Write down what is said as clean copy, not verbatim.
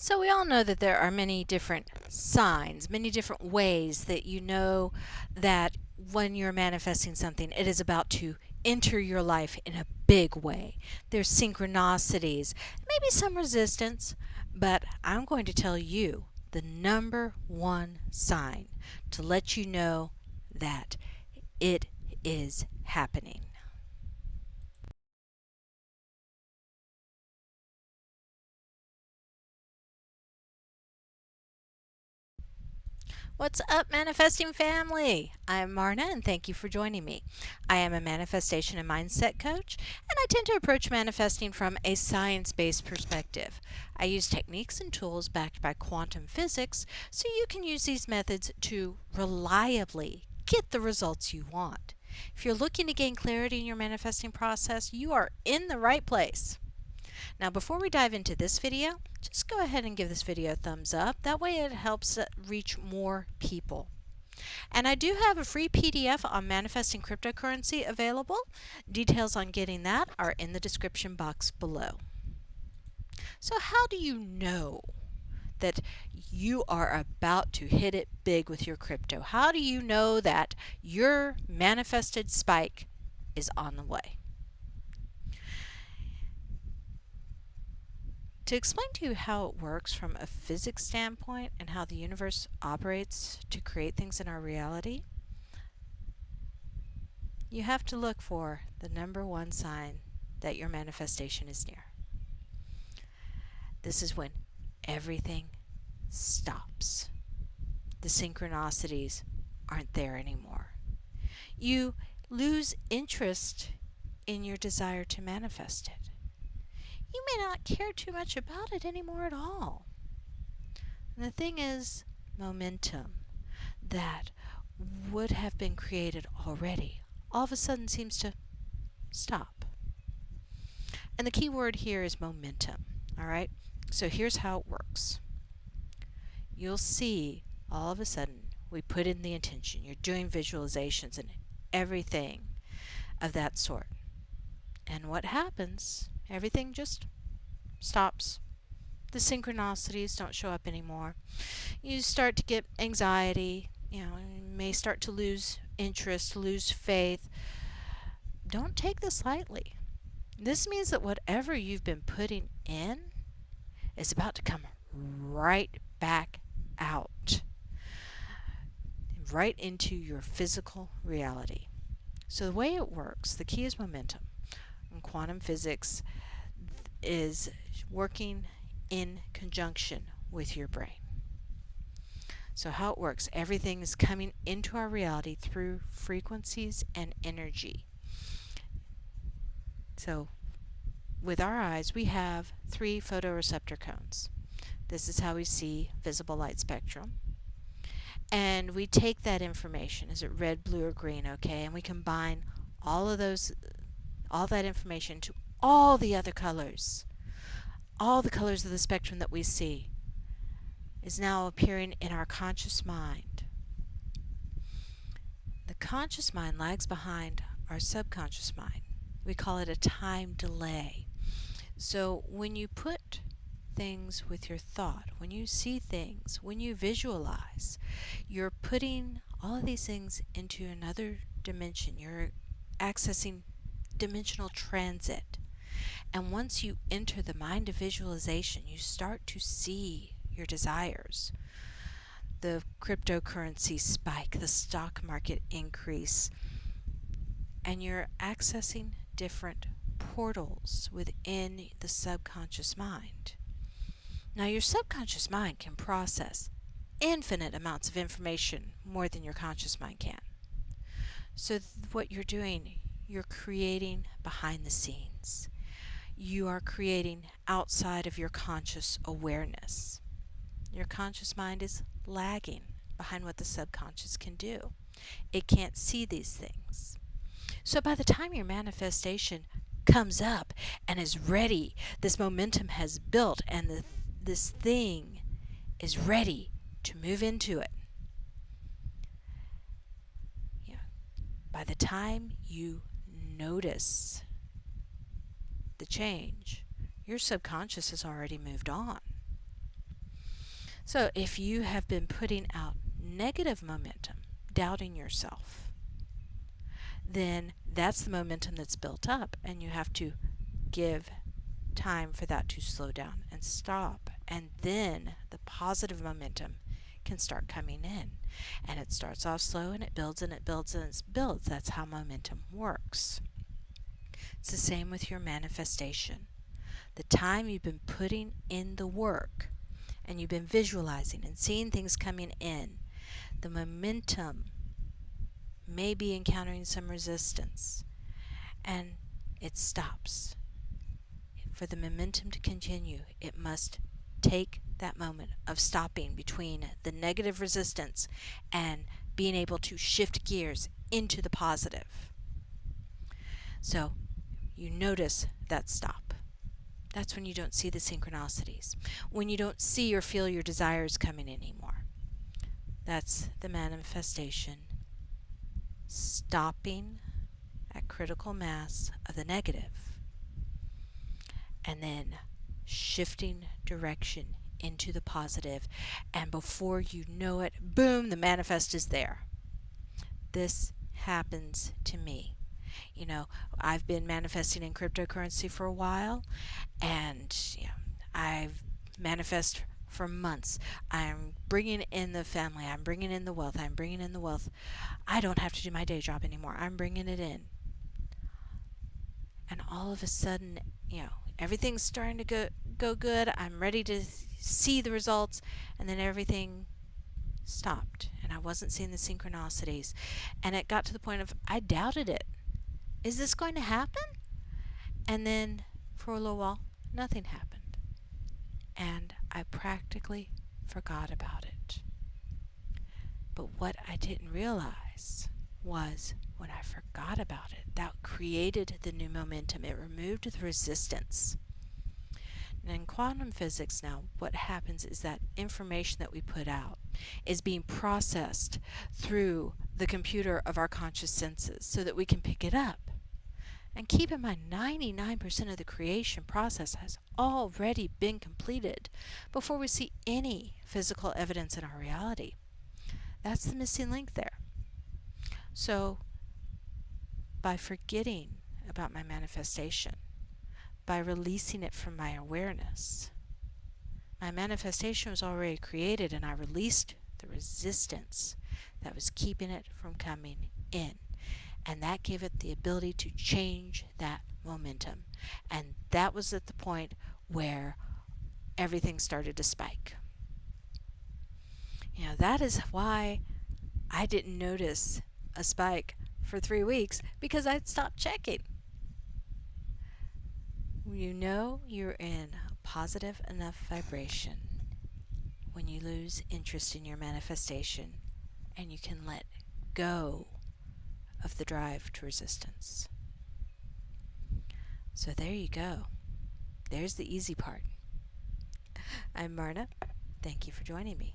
So we all know that there are many different signs, many different ways that you know that when you're manifesting something, it is about to enter your life in a big way. There's synchronicities, maybe some resistance, but I'm going to tell you the number one sign to let you know that it is happening. What's up, manifesting family? I'm Marna, and thank you for joining me. I am a manifestation and mindset coach, and I tend to approach manifesting from a science based perspective. I use techniques and tools backed by quantum physics so you can use these methods to reliably get the results you want. If you're looking to gain clarity in your manifesting process, you are in the right place. Now, before we dive into this video, just go ahead and give this video a thumbs up. That way it helps reach more people. And I do have a free PDF on manifesting cryptocurrency available. Details on getting that are in the description box below. So how do you know that you are about to hit it big with your crypto? How do you know that your manifested spike is on the way? To explain to you how it works from a physics standpoint and how the universe operates to create things in our reality, you have to look for the number one sign that your manifestation is near. This is when everything stops. The synchronicities aren't there anymore. You lose interest in your desire to manifest it. You may not care too much about it anymore at all. And the thing is, momentum that would have been created already all of a sudden seems to stop. And the key word here is momentum. All right? So here's how it works. You'll see all of a sudden we put in the intention. You're doing visualizations and everything of that sort. And what happens? Everything just stops. The synchronicities don't show up anymore. You start to get anxiety. You may start to lose interest, lose faith. Don't take this lightly. This means that whatever you've been putting in is about to come right back out, right into your physical reality. So the way it works, the key is momentum. And quantum physics is working in conjunction with your brain. So how it works, everything is coming into our reality through frequencies and energy. So with our eyes, we have 3 photoreceptor cones. This is how we see visible light spectrum. And we take that information, is it red, blue, or green, okay, and we combine all that information to all the other colors. All the colors of the spectrum that we see is now appearing in our conscious mind. The conscious mind lags behind our subconscious mind. We call it a time delay. So when you put things with your thought, when you see things, when you visualize, you're putting all of these things into another dimension. You're accessing dimensional transit. And once you enter the mind of visualization, you start to see your desires. The cryptocurrency spike, the stock market increase, and you're accessing different portals within the subconscious mind. Now, your subconscious mind can process infinite amounts of information more than your conscious mind can. So what you're doing, you're creating behind the scenes. You are creating outside of your conscious awareness. Your conscious mind is lagging behind what the subconscious can do. It can't see these things. So by the time your manifestation comes up and is ready, this momentum has built and this thing is ready to move into it. Yeah. By the time you notice the change, your subconscious has already moved on. So if you have been putting out negative momentum, doubting yourself, then that's the momentum that's built up, and you have to give time for that to slow down and stop. And then the positive momentum can start coming in. And it starts off slow and it builds and it builds and it builds. That's how momentum works. It's the same with your manifestation. The time you've been putting in the work and you've been visualizing and seeing things coming in, the momentum may be encountering some resistance and it stops. For the momentum to continue, it must take that moment of stopping between the negative resistance and being able to shift gears into the positive. So you notice that stop. That's when you don't see the synchronicities, when you don't see or feel your desires coming anymore. That's the manifestation stopping at critical mass of the negative and then shifting direction into the positive, and before you know it, boom, the manifest is there. This happens to me. You know, I've been manifesting in cryptocurrency for a while, and I've manifest for months. I'm bringing in the family, I'm bringing in the wealth, I'm bringing in the wealth. I don't have to do my day job anymore. I'm bringing it in. And all of a sudden, everything's starting to go good. I'm ready to see the results, and then everything stopped, and I wasn't seeing the synchronicities. And it got to the point of I doubted it. Is this going to happen? And then for a little while, nothing happened. And I practically forgot about it. But what I didn't realize was when I forgot about it, that created the new momentum. It removed the resistance. And in quantum physics now, what happens is that information that we put out is being processed through the computer of our conscious senses so that we can pick it up. And keep in mind, 99% of the creation process has already been completed before we see any physical evidence in our reality. That's the missing link there. So, by forgetting about my manifestation, by releasing it from my awareness, my manifestation was already created, and I released the resistance that was keeping it from coming in. And that gave it the ability to change that momentum. And that was at the point where everything started to spike. That is why I didn't notice a spike for 3 weeks, because I'd stopped checking. You're in a positive enough vibration when you lose interest in your manifestation and you can let go of the drive to resistance. So there you go. There's the easy part. I'm Marna. Thank you for joining me.